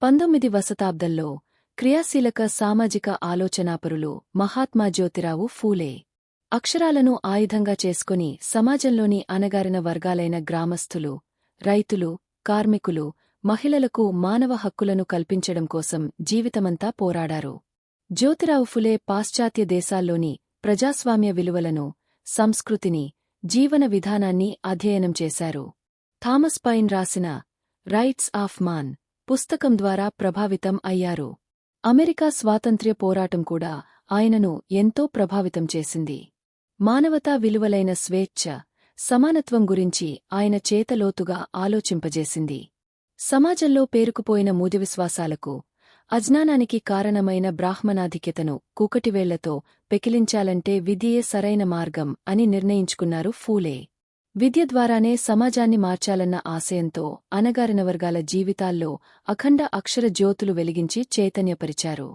19వ శతాబ్దంలో క్రియాశీలక సామాజిక ఆలోచనాపరులు మహాత్మా జ్యోతిరావు ఫూలే అక్షరాలను ఆయుధంగా చేసుకుని సమాజంలోని అణగారిన వర్గాలైన గ్రామస్థులు, రైతులు, కార్మికులు, మహిళలకు మానవ హక్కులను కల్పించడం కోసం జీవితమంతా పోరాడారు. జ్యోతిరావు ఫులే పాశ్చాత్య దేశాల్లోని ప్రజాస్వామ్య విలువలను, సంస్కృతిని, జీవన విధానాన్ని అధ్యయనం చేశారు. థామస్ పైన్ రాసిన రైట్స్ ఆఫ్ మాన్ పుస్తకం ద్వారా ప్రభావితం అయ్యారు. అమెరికా స్వాతంత్ర్య పోరాటం కూడా ఆయనను ఎంతో ప్రభావితం చేసింది. మానవతా విలువలైన స్వేచ్ఛ, సమానత్వం గురించి ఆయన చేతలోతుగా ఆలోచింపజేసింది. సమాజంలో పేరుకుపోయిన మూఢవిశ్వాసాలకు, అజ్ఞానానికి కారణమైన బ్రాహ్మణాధిక్యతను కూకటివేళ్లతో పెకిలించాలంటే విద్యయే సరైన మార్గం అని నిర్ణయించుకున్నారు ఫూలే. విద్య ద్వారానే సమాజాన్ని మార్చాలన్న ఆశయంతో అణగారిన వర్గాల జీవితాల్లో అఖండ అక్షర జ్యోతులు వెలిగించి చైతన్యపరిచారు.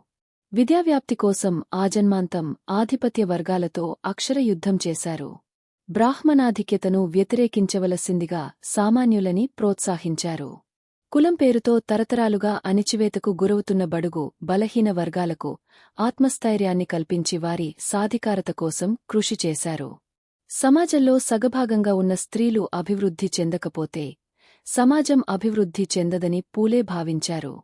విద్యావ్యాప్తి కోసం ఆజన్మాంతం ఆధిపత్య వర్గాలతో అక్షర యుద్ధం చేశారు. బ్రాహ్మణాధిక్యతను వ్యతిరేకించవలసిందిగా సామాన్యులని ప్రోత్సహించారు. కులం పేరుతో తరతరాలుగా అణిచివేతకు గురవుతున్న బడుగు, బలహీన వర్గాలకు ఆత్మస్థైర్యాన్ని కల్పించి వారి సాధికారత కోసం కృషి చేశారు. సమాజంలో సగభాగంగా ఉన్న స్త్రీలు అభివృద్ధి చెందకపోతే సమాజం అభివృద్ధి చెందదని పూలే భావించారు.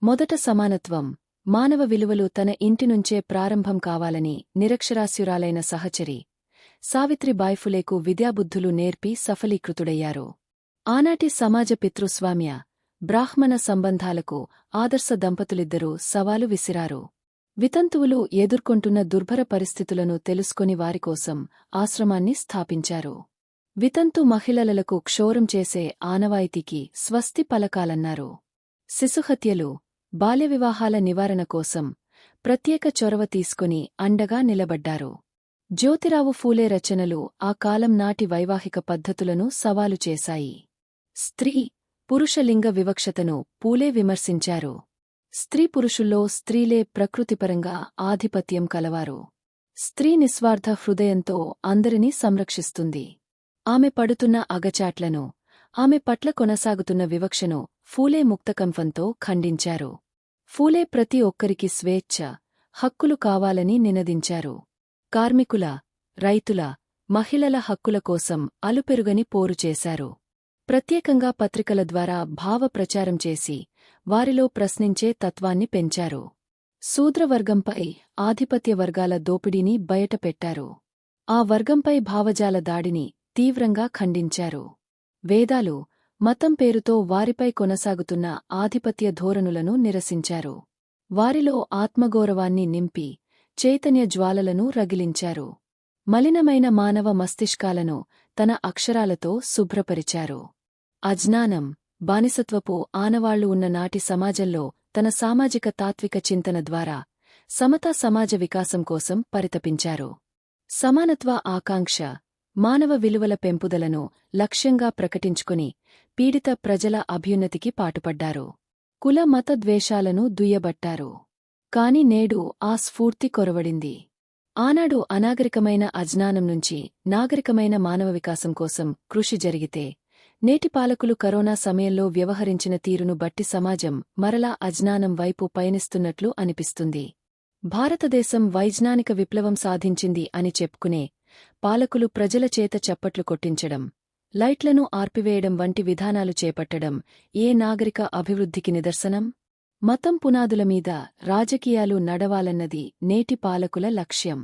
మొదట సమానత్వం, మానవ విలువలు తన ఇంటినుంచే ప్రారంభం కావాలని నిరక్షరాస్యురాలైన సహచరి సావిత్రిబాయి ఫులేకు విద్యాబుద్ధులు నేర్పి సఫలీకృతుడయ్యారు. ఆనాటి సమాజ పితృస్వామ్య, బ్రాహ్మణ సంబంధాలకు ఆదర్శ దంపతులిద్దరూ సవాలు విసిరారు. వితంతువులు ఎదుర్కొంటున్న దుర్భర పరిస్థితులను తెలుసుకొని వారికోసం ఆశ్రమాన్ని స్థాపించారు. వితంతు మహిళలకు క్షౌరం చేసే ఆనవాయితీకి స్వస్తి పలకాలన్నారు. శిశుహత్యలు, బాల్యవివాహాల నివారణ కోసం ప్రత్యేక చొరవ తీసుకుని అండగా నిలబడ్డారు. జ్యోతిరావు ఫూలే రచనలు ఆ కాలం నాటి వైవాహిక పద్ధతులను సవాలు చేశాయి. స్త్రీ, పురుష లింగ వివక్షతను పూలే విమర్శించారు. స్త్రీ పురుషుల్లో స్త్రీలే ప్రకృతిపరంగా ఆధిపత్యం కలవారు. స్త్రీ నిస్వార్థ హృదయంతో అందరినీ సంరక్షిస్తుంది. ఆమె పడుతున్న అగచాట్లను, ఆమె పట్ల కొనసాగుతున్న వివక్షను ఫూలే ముక్తకంఠంతో ఖండించారు. ఫూలే ప్రతి ఒక్కరికి స్వేచ్ఛ, హక్కులు కావాలని నినదించారు. కార్మికుల, రైతుల, మహిళల హక్కుల కోసం అలుపెరుగని పోరు చేశారు. ప్రత్యేకంగా పత్రికల ద్వారా భావ ప్రచారం చేసి వారిలో ప్రశ్నించే తత్వాన్ని పెంచారు. శూద్రవర్గంపై ఆధిపత్య వర్గాల దోపిడీని బయటపెట్టారు. ఆ వర్గంపై భావజాల దాడిని తీవ్రంగా ఖండించారు. వేదాలు, మతం పేరుతో వారిపై కొనసాగుతున్న ఆధిపత్య ధోరణులను నిరసించారు. వారిలో ఆత్మగౌరవాన్ని నింపి చైతన్య జ్వాలలను రగిలించారు. మలినమైన మానవ మస్తిష్కాలను తన అక్షరాలతో శుభ్రపరిచారు. అజ్ఞానం, బానిసత్వపు ఆనవాళ్లు ఉన్న నాటి సమాజంలో తన సామాజిక తాత్విక చింతన ద్వారా సమతా సమాజ వికాసం కోసం పరితపించారు. సమానత్వ ఆకాంక్ష, మానవ విలువల పెంపుదలను లక్ష్యంగా ప్రకటించుకుని పీడిత ప్రజల అభ్యున్నతికి పాటుపడ్డారు. కుల మత ద్వేషాలను దుయ్యబట్టారు. కాని నేడు ఆ స్ఫూర్తి కొరవడింది. ఆనాడు అనాగరికమైన అజ్ఞానం నుంచి నాగరికమైన మానవ వికాసం కోసం కృషి జరిగితే, నేటి పాలకులు కరోనా సమయంలో వ్యవహరించిన తీరును బట్టి సమాజం మరలా అజ్ఞానం వైపు పయనిస్తున్నట్లు అనిపిస్తుంది. భారతదేశం వైజ్ఞానిక విప్లవం సాధించింది అని చెప్పుకునే పాలకులు ప్రజల చేత చప్పట్లు కొట్టించడం, లైట్లను ఆర్పివేయడం వంటి విధానాలు చేపట్టడం ఏ నాగరిక అభివృద్ధికి నిదర్శనం? మతం పునాదుల మీద రాజకీయాలు నడవాలన్నది నేటి పాలకుల లక్ష్యం.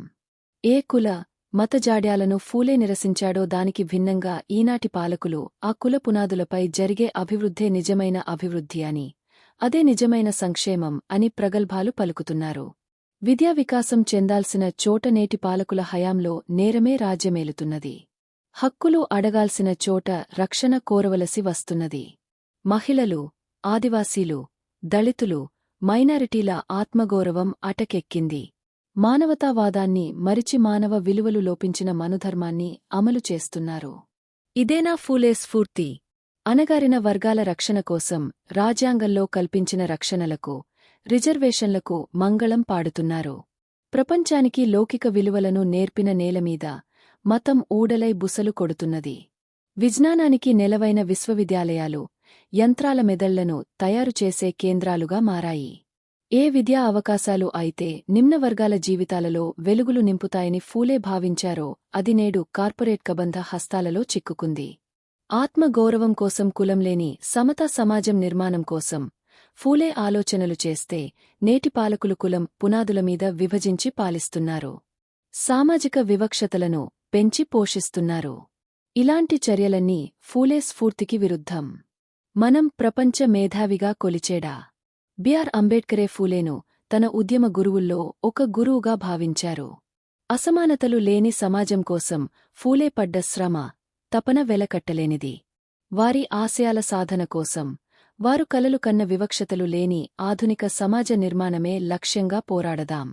ఏ కుల, మత జాడ్యాలను ఫూలే నిరసించాడో దానికి భిన్నంగా ఈనాటి పాలకులు ఆ కుల పునాదులపై జరిగే అభివృద్ధే నిజమైన అభివృద్ధి అని, అదే నిజమైన సంక్షేమం అని ప్రగల్భాలు పలుకుతున్నారు. విద్యా వికాసం చెందాల్సిన చోట నేటి పాలకుల హయాంలో నేరమే రాజ్యమేలుతున్నది. హక్కులు అడగాల్సిన చోట రక్షణ కోరవలసి వస్తున్నది. మహిళలు, ఆదివాసీలు, దళితులు, మైనారిటీల ఆత్మగౌరవం అటకెక్కింది. మానవతావాదాన్ని మరిచి మానవ విలువలు లోపించిన మనుధర్మాన్ని అమలు చేస్తున్నారు. ఇదేనా ఫూలే స్ఫూర్తి? అణగారిన వర్గాల రక్షణ కోసం రాజ్యాంగంలో కల్పించిన రక్షణలకు, రిజర్వేషన్లకు మంగళం పాడుతున్నారు. ప్రపంచానికి లౌకిక విలువలను నేర్పిన నేలమీద మతం ఊడలై బుసలు కొడుతున్నది. విజ్ఞానానికి నెలవైన విశ్వవిద్యాలయాలు, యంత్రాల మెదళ్లను తయారుచేసే కేంద్రాలుగా మారాయి. ఏ విద్యా అవకాశాలు అయితే నిమ్నవర్గాల జీవితాలలో వెలుగులు నింపుతాయని ఫూలే భావించారో అది నేడు కార్పొరేట్ కబంధ హస్తాలలో చిక్కుకుంది. ఆత్మగౌరవం కోసం కులంలేని సమతా సమాజం నిర్మాణం కోసం ఫూలే ఆలోచనలు చేస్తే నేటి పాలకులు కులం పునాదుల మీద విభజించి పాలిస్తున్నారు. సామాజిక వివక్షతలను పెంచి పోషిస్తున్నారు. ఇలాంటి చర్యలన్నీ ఫూలే స్ఫూర్తికి విరుద్ధం. మనం ప్రపంచ మేధావిగా కొలిచేడా బిఆర్ అంబేడ్కరే ఫూలేను తన ఉద్యమ గురువుల్లో ఒక గురువుగా భావించారు. అసమానతలు లేని సమాజం కోసం ఫూలే పడ్డ శ్రమ, తపన వెలకట్టలేనిది. వారి ఆశయాల సాధన కోసం వారు కలలు కన్న వివక్షతలు లేని ఆధునిక సమాజ నిర్మాణమే లక్ష్యంగా పోరాడదాం.